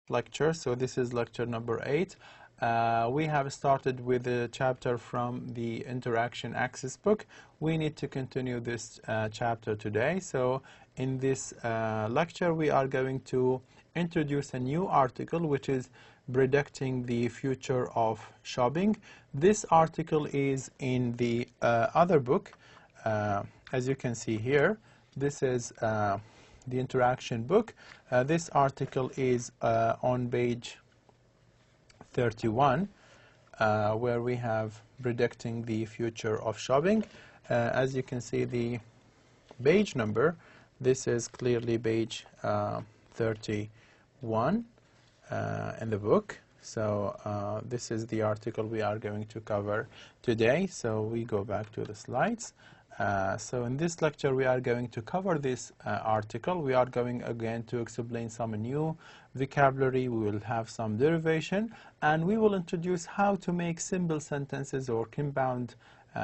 lecture. So this is lecture number 8. We have started with a chapter from the Interaction Access book. We need to continue this chapter today. So in this lecture, we are going to introduce a new article, which is predicting the future of shopping. This article is in the other book. As you can see here, this is the interaction book. This article is on page 31, where we have predicting the future of shopping. As you can see, the page number, this is clearly page 31 in the book. So this is the article we are going to cover today. So we go back to the slides. So in this lecture, we are going to cover this article. We are going again to explain some new vocabulary. We will have some derivation, and we will introduce how to make simple sentences or compound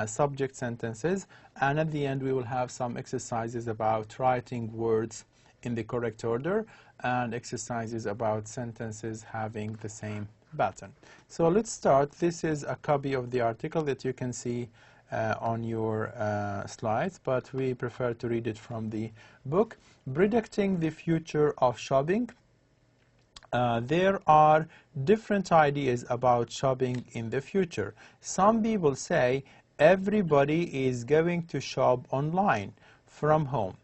subject sentences. And at the end, we will have some exercises about writing words in the correct order and exercises about sentences having the same pattern. So let's start. This is a copy of the article that you can see on your slides, but we prefer to read it from the book. Predicting the future of shopping. There are different ideas about shopping in the future. Some people say everybody is going to shop online from home.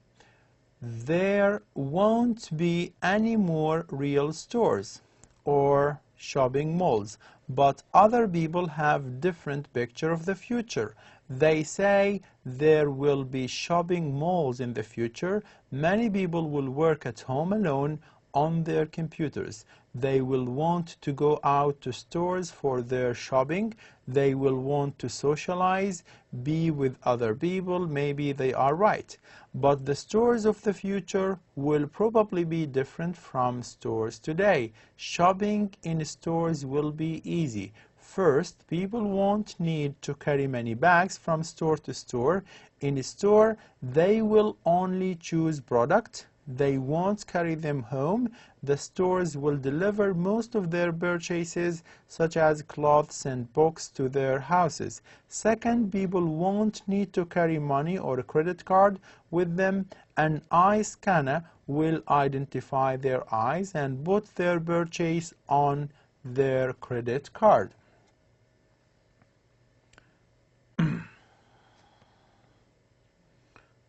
There won't be any more real stores or shopping malls, but other people have different picture of the future. They say there will be shopping malls in the future. Many people will work at home alone on their computers. They will want to go out to stores for their shopping. They will want to socialize, be with other people. Maybe they are right. But the stores of the future will probably be different from stores today. Shopping in stores will be easy. First, people won't need to carry many bags from store to store. In a store, they will only choose product. They won't carry them home. The stores will deliver most of their purchases, such as clothes and books, to their houses. Second, people won't need to carry money or a credit card with them. An eye scanner will identify their eyes and put their purchase on their credit card.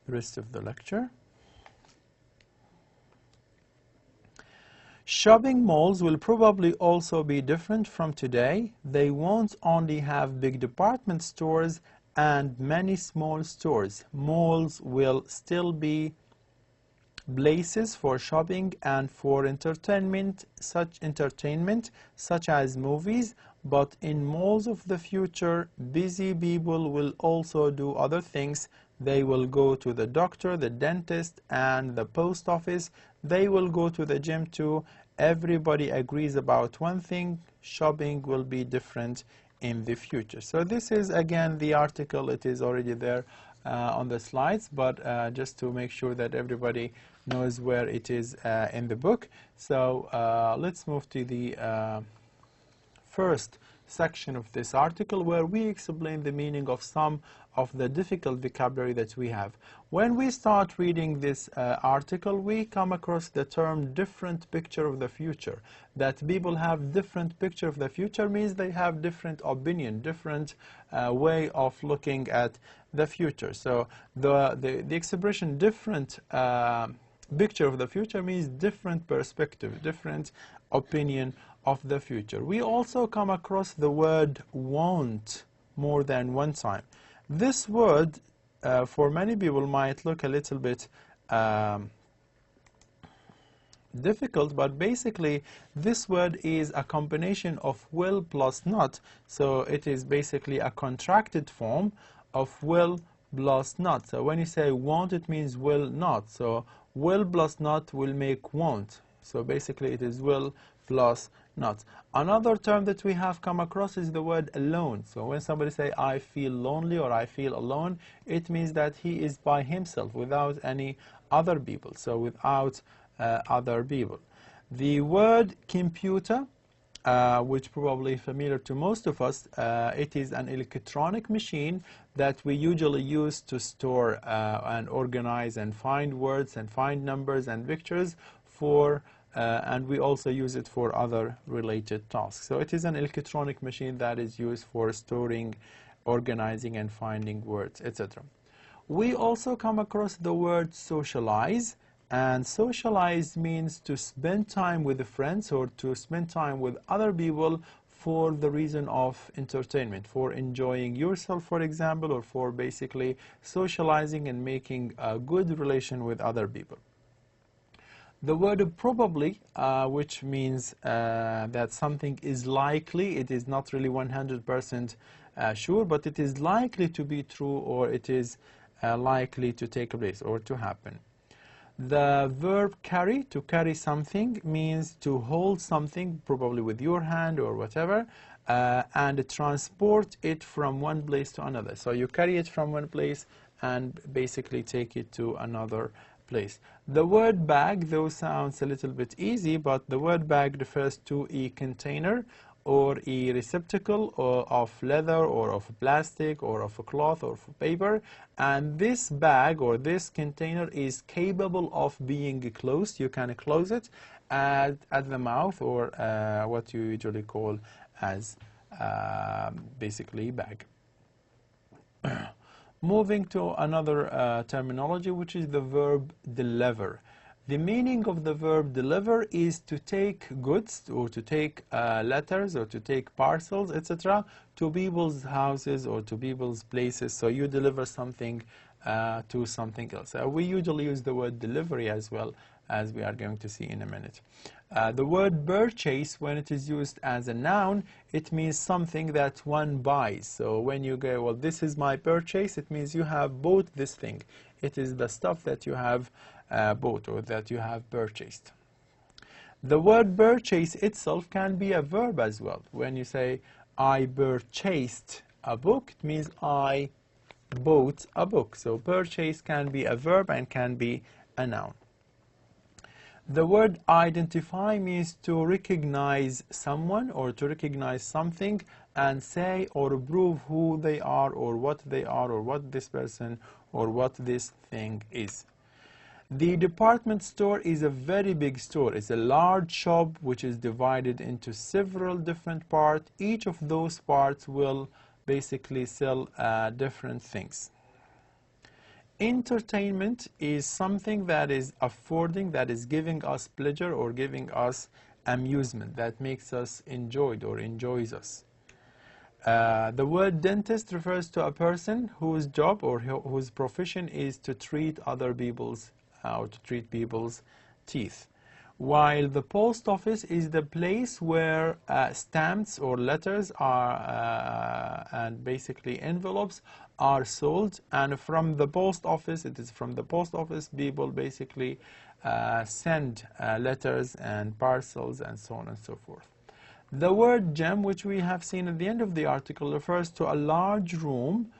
The rest of the lecture. Shopping malls will probably also be different from today. They won't only have big department stores and many small stores. Malls will still be places for shopping and for entertainment such as movies, but in malls of the future, busy people will also do other things. They will go to the doctor, the dentist, and the post office. They will go to the gym too. Everybody agrees about one thing: shopping will be different in the future. So this is again the article. It is already there on the slides, but just to make sure that everybody knows where it is in the book. So let's move to the first section of this article, where we explain the meaning of some of the difficult vocabulary that we have. When we start reading this article, we come across the term different picture of the future. That people have different picture of the future means they have different opinion, different way of looking at the future. So the expression different picture of the future means different perspective, different opinion of the future. We also come across the word won't more than one time. This word for many people might look a little bit difficult, but basically this word is a combination of will plus not. So it is basically a contracted form of will plus not. So when you say won't, it means will not. So will plus not will make won't. So basically it is will plus not. Another term that we have come across is the word alone. So when somebody say I feel lonely or I feel alone, it means that he is by himself without any other people. So without other people. The word computer, which probably familiar to most of us, it is an electronic machine that we usually use to store and organize and find words and find numbers and pictures for, and we also use it for other related tasks. So it is an electronic machine that is used for storing, organizing and finding words, etc. We also come across the word socialize, and socialize means to spend time with friends or to spend time with other people for the reason of entertainment, for enjoying yourself, for example, or for basically socializing and making a good relation with other people. The word probably, which means that something is likely, it is not really 100% sure, but it is likely to be true, or it is likely to take place or to happen. The verb carry, to carry something, means to hold something, probably with your hand or whatever, and transport it from one place to another. So you carry it from one place and basically take it to another place. The word bag, though, sounds a little bit easy, but the word bag refers to a container or a receptacle of leather or of plastic or of a cloth or of paper, and this bag or this container is capable of being closed. You can close it at the mouth, or what you usually call as basically bag. Moving to another terminology, which is the verb deliver. The meaning of the verb deliver is to take goods or to take letters or to take parcels, etc., to people's houses or to people's places. So you deliver something to something else. We usually use the word delivery as well, as we are going to see in a minute. The word purchase, when it is used as a noun, it means something that one buys. So when you go, well, this is my purchase, it means you have bought this thing. It is the stuff that you have bought or that you have purchased. The word purchase itself can be a verb as well. When you say, I purchased a book, it means I bought a book. So purchase can be a verb and can be a noun. The word identify means to recognize someone or to recognize something and say or prove who they are or what they are or what this person or what this thing is. The department store is a very big store. It's a large shop which is divided into several different parts. Each of those parts will basically sell different things. Entertainment is something that is affording, that is giving us pleasure or giving us amusement, that makes us enjoyed or enjoys us. The word dentist refers to a person whose job or whose profession is to treat other people's or to treat people's teeth. While the post office is the place where stamps or letters are and basically envelopes are sold, and from the post office, it is from the post office people basically send letters and parcels and so on and so forth. The word gym, which we have seen at the end of the article, refers to a large room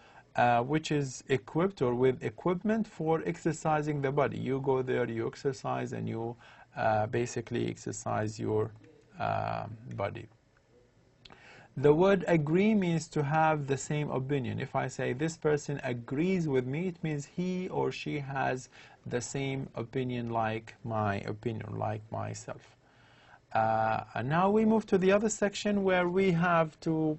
which is equipped or with equipment for exercising the body. You go there, you exercise, and you basically exercise your body. The word agree means to have the same opinion. If I say this person agrees with me, it means he or she has the same opinion like my opinion, like myself. And now we move to the other section where we have to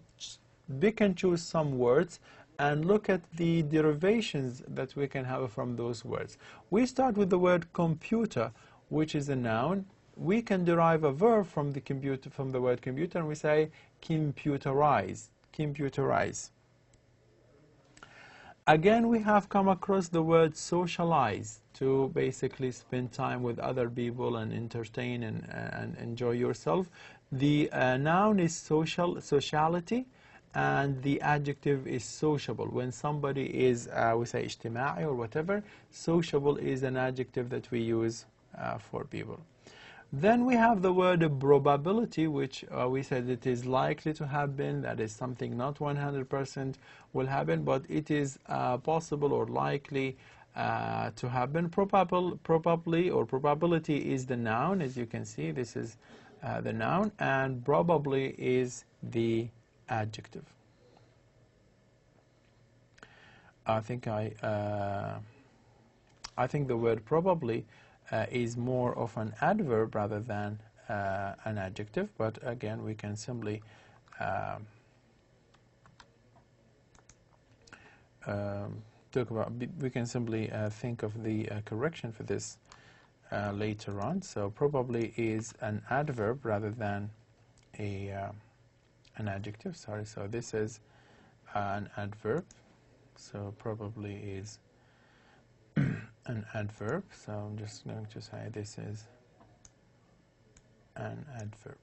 pick and choose some words and look at the derivations that we can have from those words. We start with the word computer, which is a noun. We can derive a verb from the computer, from the word computer, and we say computerize, computerize. Again, we have come across the word socialize, to basically spend time with other people and entertain and enjoy yourself. The noun is sociality, and the adjective is sociable. When somebody is, we say اجتماعي or whatever, sociable is an adjective that we use for people. Then we have the word probability, which we said it is likely to happen. That is something not 100% will happen, but it is possible or likely to happen. Probably or probability is the noun, as you can see. This is the noun, and probably is the adjective. I think the word probably is more of an adverb rather than an adjective, but again we can simply think of the correction for this later on. So probably is an adverb rather than an adjective. Sorry, so this is an adverb. So probably is an adverb. So I'm just going to say this is an adverb.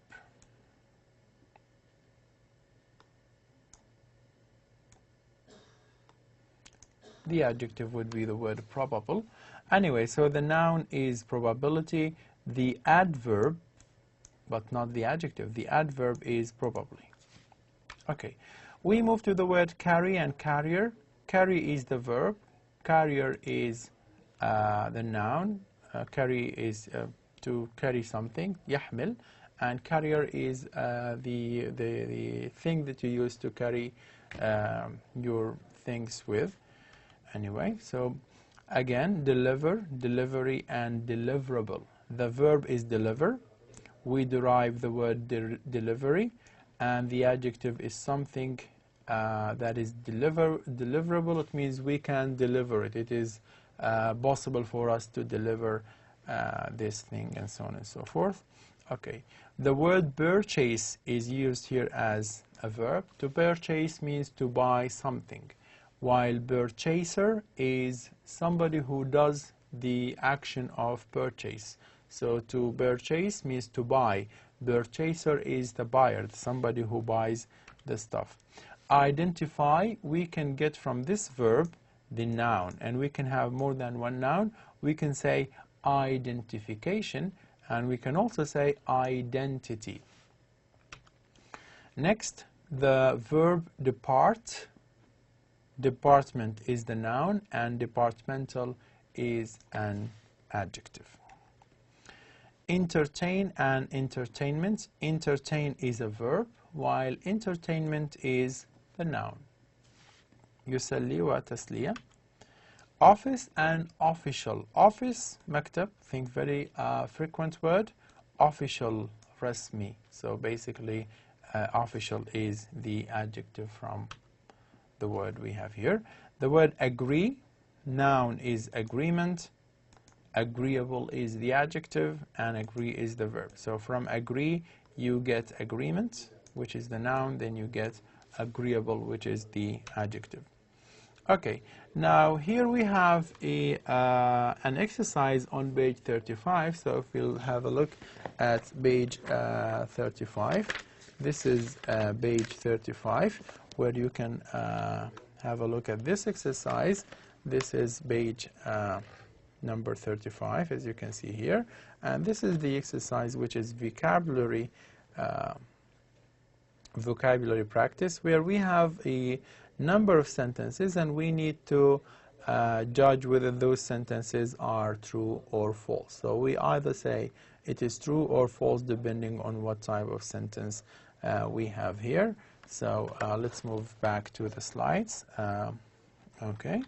The adjective would be the word probable. Anyway, so the noun is probability. The adverb, but not the adjective, the adverb is probably. Okay, we move to the word carry and carrier. Carry is the verb, carrier is the noun. Carry is to carry something, يحمل, and carrier is the thing that you use to carry your things with. Anyway, so again, deliver, delivery, and deliverable. The verb is deliver. We derive the word delivery, and the adjective is something that is deliverable. It means we can deliver it. It is possible for us to deliver this thing, and so on and so forth. Okay, the word purchase is used here as a verb. To purchase means to buy something, while purchaser is somebody who does the action of purchase. So to purchase means to buy. Purchaser is the buyer, somebody who buys the stuff. Identify, we can get from this verb the noun, and we can have more than one noun. We can say identification, and we can also say identity. Next, the verb depart. Department is the noun, and departmental is an adjective. Entertain and entertainment. Entertain is a verb, while entertainment is the noun. يسلي وتسلية. Office and official. Office, مكتب, think very frequent word. Official, رسمي. So basically, official is the adjective from the word we have here. The word agree, noun is agreement, agreeable is the adjective, and agree is the verb. So from agree you get agreement, which is the noun, then you get agreeable, which is the adjective. Okay, now here we have an exercise on page 35. So if we'll have a look at page 35, this is page 35, where you can have a look at this exercise. This is page number 35, as you can see here, and this is the exercise which is vocabulary practice, where we have a number of sentences, and we need to judge whether those sentences are true or false. So we either say it is true or false depending on what type of sentence we have here. So let's move back to the slides. Okay,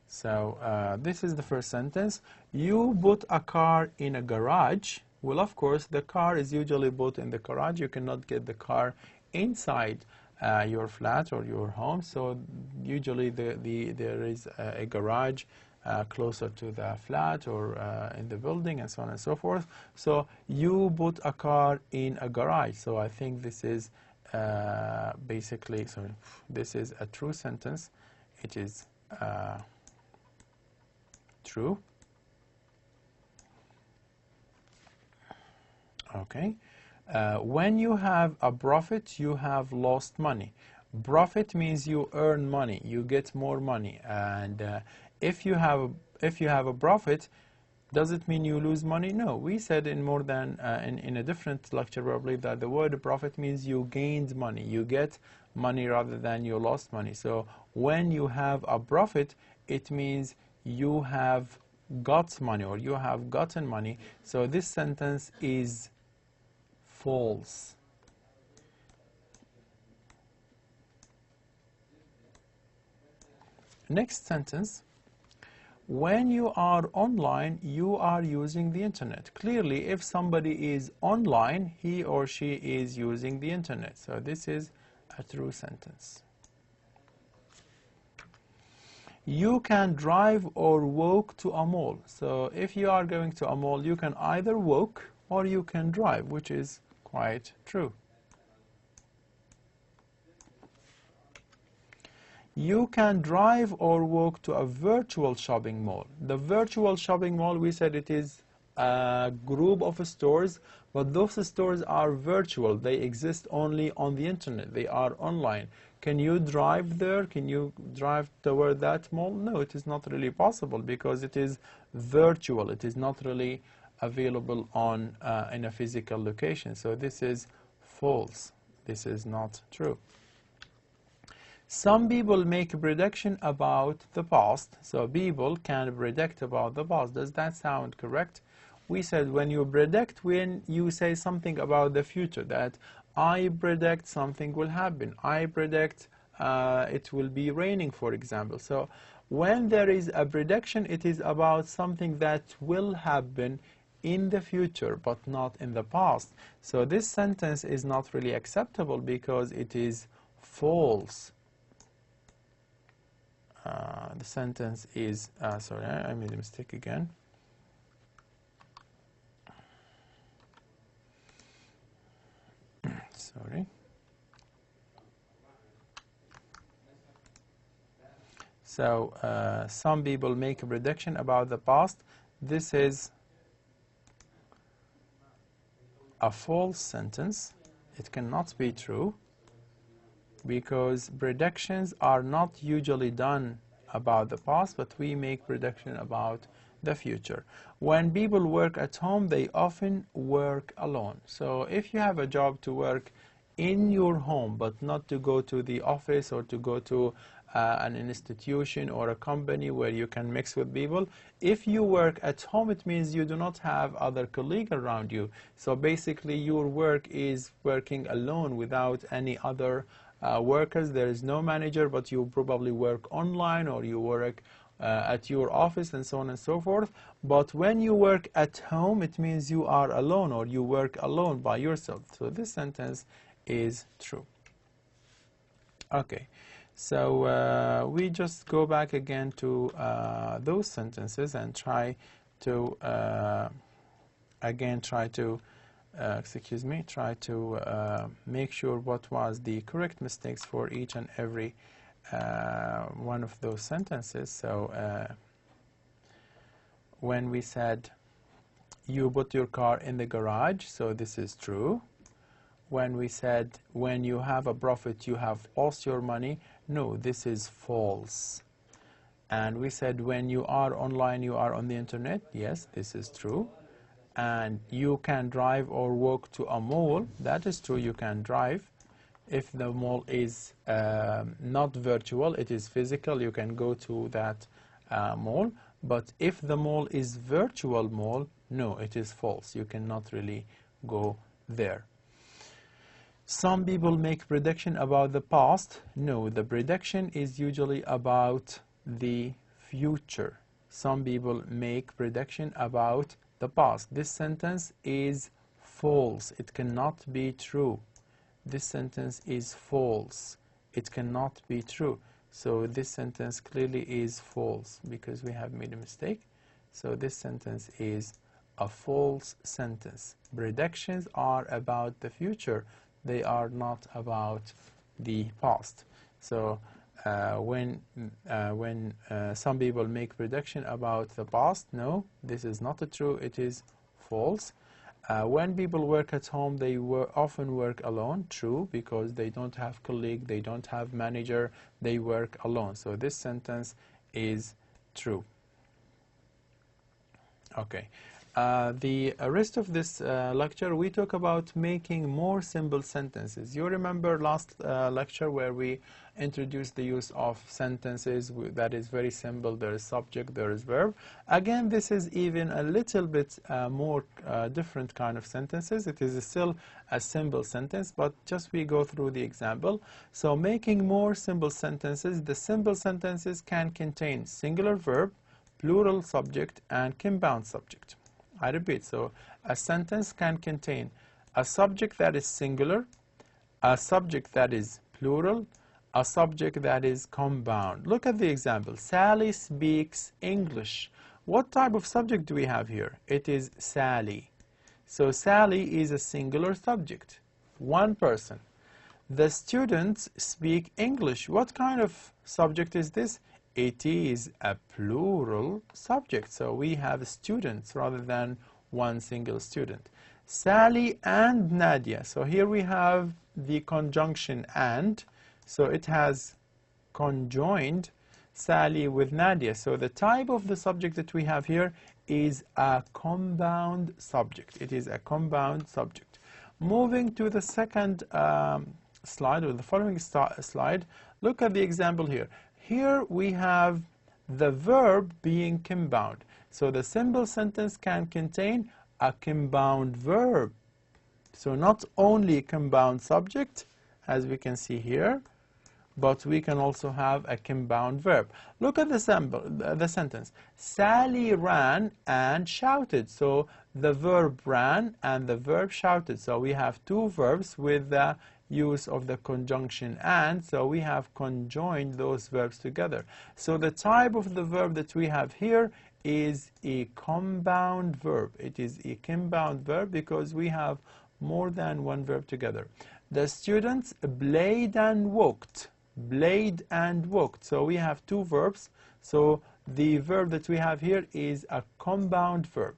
so this is the first sentence. You put a car in a garage. Well, of course, the car is usually put in the garage. You cannot get the car inside your flat or your home. So usually there is a garage closer to the flat or in the building, and so on and so forth. So you put a car in a garage. So I think this is basically, sorry, this is a true sentence. It is true. Okay. When you have a profit, you have lost money. Profit means you earn money, you get more money, and if you have a profit, does it mean you lose money? No. We said in more than in a different lecture probably that the word profit means you gained money, you get money rather than you lost money. So when you have a profit, it means you have got money or you have gotten money. So this sentence is false. Next sentence. When you are online, you are using the internet. Clearly, if somebody is online, he or she is using the internet. So this is a true sentence. You can drive or walk to a mall. So if you are going to a mall, you can either walk or you can drive, which is quite true. You can drive or walk to a virtual shopping mall. The virtual shopping mall, we said it is a group of stores, but those stores are virtual. They exist only on the internet. They are online. Can you drive there? Can you drive toward that mall? No, it is not really possible because it is virtual. It is not really available on in a physical location. So this is false. This is not true. Some people make a prediction about the past. So people can predict about the past. Does that sound correct? We said when you predict, when you say something about the future, that I predict something will happen. I predict it will be raining, for example. So when there is a prediction, it is about something that will happen in the future, but not in the past. So this sentence is not really acceptable because it is false. The sentence is, sorry, I made a mistake again. Sorry. So some people make a prediction about the past. This is a false sentence. It cannot be true, because predictions are not usually done about the past, but we make prediction about the future. When people work at home, they often work alone. So if you have a job to work in your home, but not to go to the office or to go to an institution or a company where you can mix with people, if you work at home, it means you do not have other colleagues around you. So basically your work is working alone without any other workers. There is no manager, but you probably work online or you work at your office and so on and so forth. But when you work at home, it means you are alone or you work alone by yourself. So this sentence is true. Okay, so we just go back again to those sentences and try to again try to make sure what was the correct mistakes for each and every one of those sentences. So when we said you put your car in the garage, so this is true. When we said when you have a profit you have lost your money, no, this is false. And we said when you are online you are on the internet, yes, this is true. And you can drive or walk to a mall, that is true, you can drive. If the mall is not virtual, it is physical, you can go to that mall. But if the mall is virtual mall, no, it is false, you cannot really go there. Some people make prediction about the past. No, the prediction is usually about the future. Some people make prediction about the past. This sentence is false. It cannot be true. This sentence is false. It cannot be true. So this sentence clearly is false because we have made a mistake. So this sentence is a false sentence. Predictions are about the future. They are not about the past. So when some people make prediction about the past, no, this is not true, it is false. When people work at home, they often work alone, true, because they don't have colleague, they don't have manager, they work alone. So this sentence is true. Okay. the rest of this lecture, we talk about making more simple sentences. You remember last lecture where we introduced the use of sentences that is very simple. There is subject, there is verb. Again, this is even a little bit more different kind of sentences. It is still a simple sentence, but just we go through the example. So making more simple sentences, the simple sentences can contain singular verb, plural subject, and compound subject. I repeat, so a sentence can contain a subject that is singular, a subject that is plural, a subject that is compound. Look at the example. Sally speaks English. What type of subject do we have here? It is Sally. So Sally is a singular subject, one person. The students speak English. What kind of subject is this? It is a plural subject, so we have students rather than one single student. Sally and Nadia. So here we have the conjunction and, so it has conjoined Sally with Nadia. So the type of the subject that we have here is a compound subject. It is a compound subject. Moving to the second slide, or the following slide, look at the example here. Here we have the verb being compound. So the simple sentence can contain a compound verb. So not only compound subject, as we can see here, but we can also have a compound verb. Look at the sentence. Sally ran and shouted. So the verb ran and the verb shouted. So we have two verbs with the use of the conjunction and, so we have conjoined those verbs together. So the type of the verb that we have here is a compound verb. It is a compound verb because we have more than one verb together. The students played and walked. Played and walked. So we have two verbs. So the verb that we have here is a compound verb.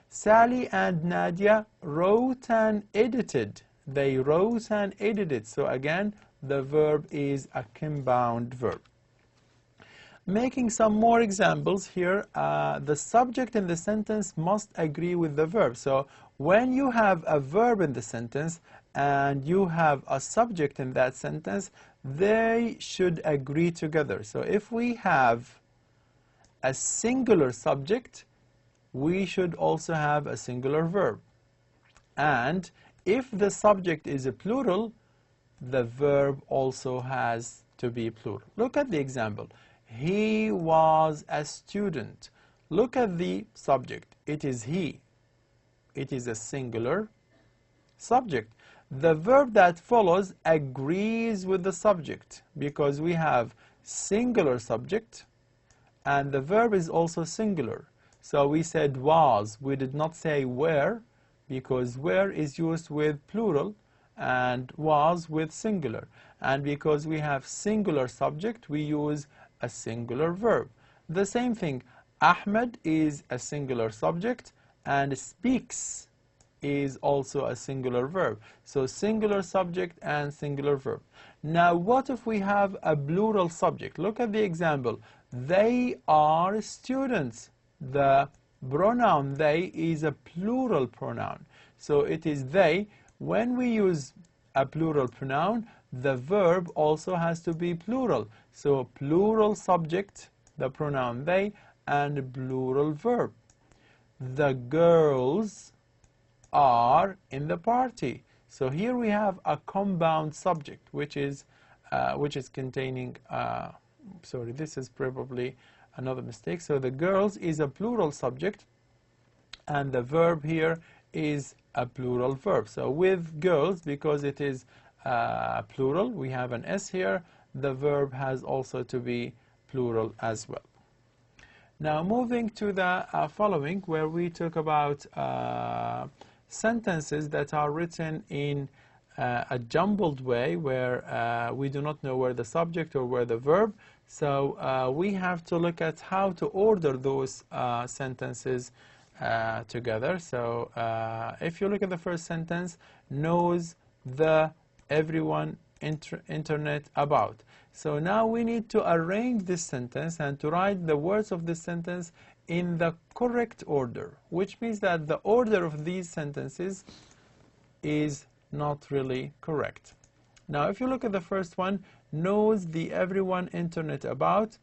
Sally and Nadia wrote and edited. They wrote and edited. So again, the verb is a compound verb. Making some more examples here, the subject in the sentence must agree with the verb. So when you have a verb in the sentence and you have a subject in that sentence, they should agree together. So if we have a singular subject, we should also have a singular verb. And if the subject is a plural, the verb also has to be plural. Look at the example. He was a student. Look at the subject. It is he. It is a singular subject. The verb that follows agrees with the subject because we have singular subject and the verb is also singular. So we said was. We did not say were, because were is used with plural and was with singular. And because we have singular subject, we use a singular verb. The same thing, Ahmed is a singular subject and speaks is also a singular verb. So singular subject and singular verb. Now what if we have a plural subject? Look at the example. They are students. The pronoun they is a plural pronoun. So it is they. When we use a plural pronoun, the verb also has to be plural. So plural subject, the pronoun they, and plural verb. The girls are in the party. So here we have a compound subject, which is containing, sorry, this is probably another mistake. So the girls is a plural subject and the verb here is a plural verb. So with girls, because it is plural, we have an S here, the verb has also to be plural as well. Now moving to the following, where we talk about sentences that are written in a jumbled way, where we do not know where the subject or where the verb. So we have to look at how to order those sentences together. So if you look at the first sentence, knows the everyone internet about. So now we need to arrange this sentence and to write the words of this sentence in the correct order, which means that the order of these sentences is not really correct. Now, if you look at the first one, knows the everyone internet about,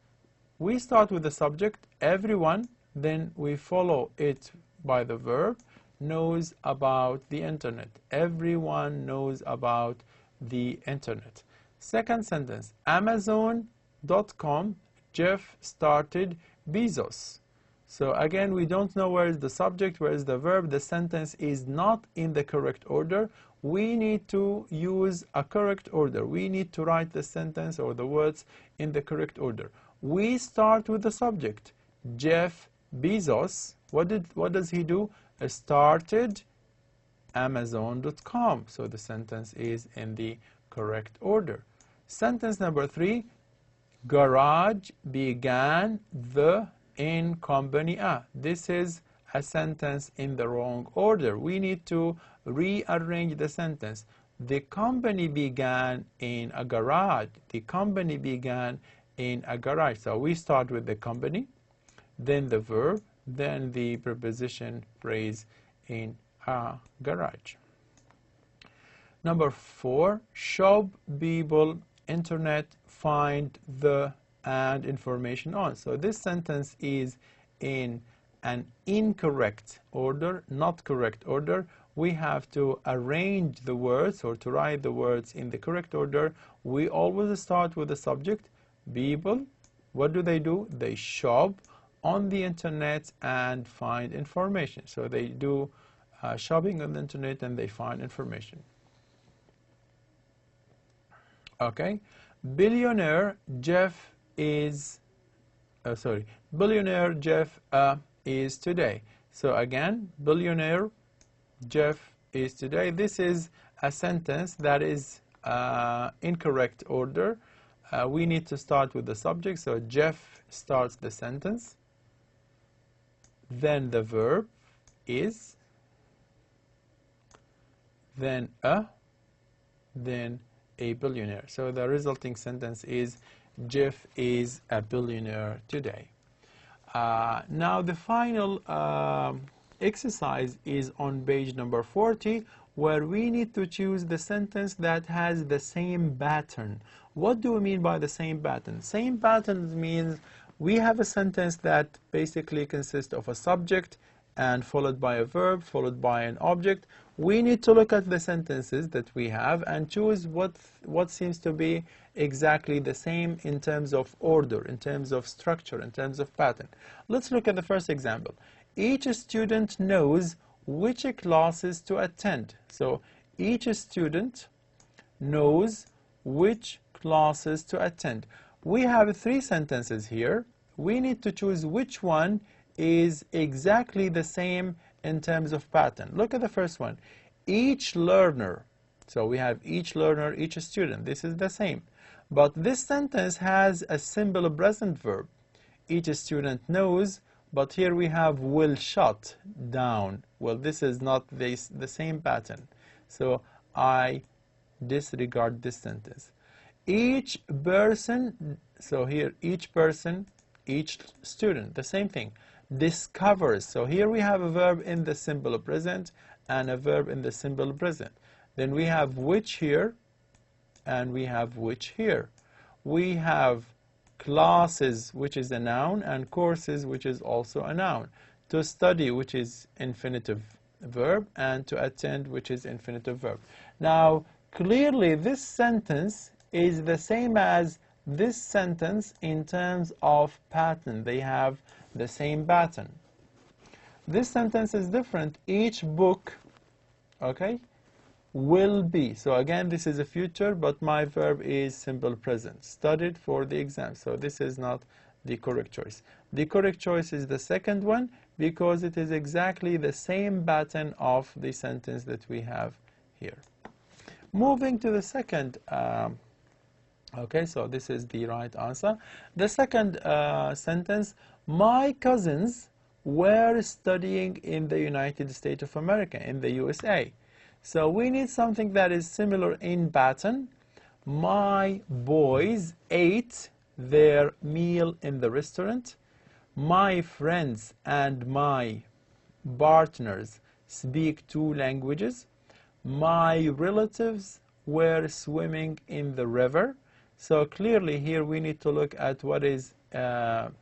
we start with the subject, everyone, then we follow it by the verb, knows about the internet. Everyone knows about the internet. Second sentence, Amazon.com, Jeff started Bezos. So again, we don't know where is the subject, where is the verb. The sentence is not in the correct order. We need to use a correct order. We need to write the sentence or the words in the correct order. We start with the subject. Jeff Bezos, what does he do? Started Amazon.com. So the sentence is in the correct order. Sentence number 3, garage began the in company A. This is a sentence in the wrong order. We need to rearrange the sentence. The company began in a garage. The company began in a garage. So we start with the company, then the verb, then the preposition phrase in a garage. Number 4, shop, people, internet, find the and information on. So this sentence is in an incorrect order, not correct order. We have to arrange the words or to write the words in the correct order. We always start with the subject, people. What do? They shop on the internet and find information. So they do shopping on the internet and they find information. Okay, billionaire Jeff is billionaire Jeff is today. So again, billionaire Jeff is today. This is a sentence that is incorrect order. We need to start with the subject. So Jeff starts the sentence. Then the verb is. Then a billionaire. So the resulting sentence is Jeff is a billionaire today. Now the final exercise is on page number 40, where we need to choose the sentence that has the same pattern. What do we mean by the same pattern? Same pattern means we have a sentence that basically consists of a subject and followed by a verb, followed by an object. We need to look at the sentences that we have and choose what seems to be exactly the same in terms of order, in terms of structure, in terms of pattern. Let's look at the first example. Each student knows which classes to attend. So each student knows which classes to attend. We have 3 sentences here. We need to choose which one is exactly the same in terms of pattern. Look at the first one. Each learner. So we have each learner, each student. This is the same. But this sentence has a simple present verb. Each student knows, but here we have will shut down. Well, this is not the same pattern. So I disregard this sentence. Each person, so here each person, each student, the same thing. Discovers. So here we have a verb in the simple present and a verb in the simple present. Then we have which here and we have which here. We have classes, which is a noun, and courses, which is also a noun. To study, which is infinitive verb, and to attend, which is infinitive verb. Now, clearly this sentence is the same as this sentence in terms of pattern. They have the same pattern. This sentence is different. Each book, okay, will be. So again, this is a future, but my verb is simple present. Studied for the exam. So this is not the correct choice. The correct choice is the second one, because it is exactly the same pattern of the sentence that we have here. Moving to the second, okay, so this is the right answer. The second sentence, my cousins were studying in the United States of America, in the USA. So we need something that is similar in pattern. My boys ate their meal in the restaurant. My friends and my partners speak 2 languages. My relatives were swimming in the river. So clearly here we need to look at what is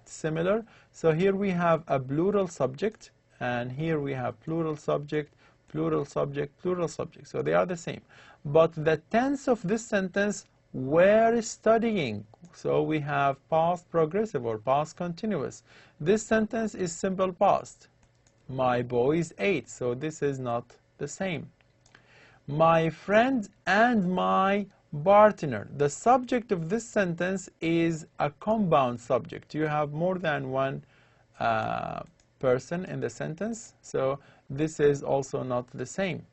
similar. So here we have a plural subject, and here we have plural subject, plural subject, plural subject. So they are the same. But the tense of this sentence, were studying. So we have past progressive or past continuous. This sentence is simple past. My boys ate. So this is not the same. My friend and my partner. The subject of this sentence is a compound subject. You have more than one person in the sentence. So this is also not the same.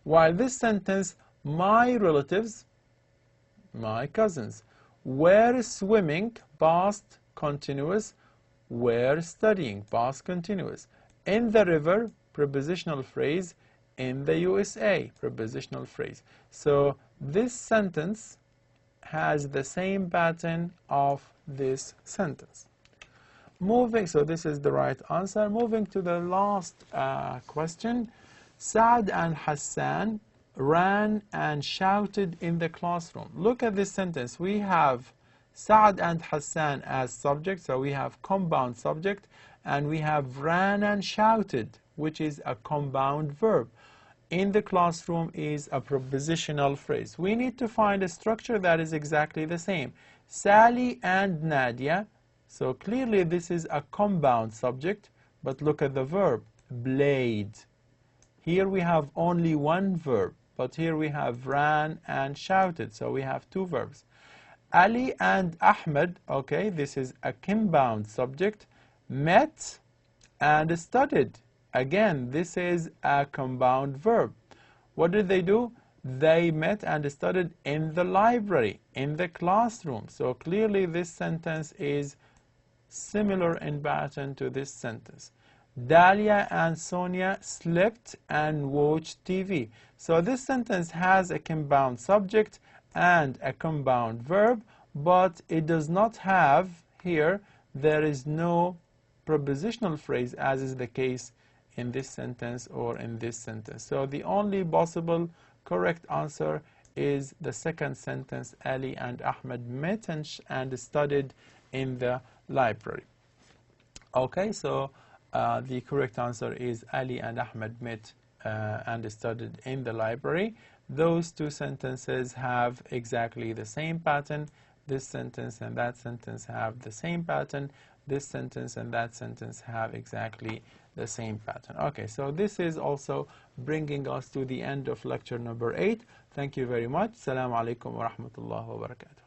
While this sentence, my relatives, my cousins, were swimming, past continuous, were studying, past continuous. In the river, prepositional phrase. In the USA, prepositional phrase. So this sentence has the same pattern of this sentence. Moving, so this is the right answer. Moving to the last question. Saad and Hassan ran and shouted in the classroom. Look at this sentence. We have Saad and Hassan as subject, so we have compound subject, and we have ran and shouted, which is a compound verb. In the classroom is a prepositional phrase. We need to find a structure that is exactly the same. Sally and Nadia. So clearly this is a compound subject, but look at the verb, played. Here we have only one verb, but here we have ran and shouted. So we have 2 verbs. Ali and Ahmed, okay, this is a compound subject, met and studied. Again, this is a compound verb. What did they do? They met and studied in the library, in the classroom. So clearly this sentence is similar in pattern to this sentence. Dalia and Sonia slept and watched TV. So this sentence has a compound subject and a compound verb, but it does not have here, there is no prepositional phrase as is the case in this sentence or in this sentence. So the only possible correct answer is the second sentence, Ali and Ahmed met and studied in the library. Okay, so the correct answer is Ali and Ahmed met and studied in the library. Those 2 sentences have exactly the same pattern. This sentence and that sentence have the same pattern. This sentence and that sentence have exactly the same pattern. Okay, so this is also bringing us to the end of lecture number 8. Thank you very much. Assalamu alaikum wa rahmatullahi wa barakatuh.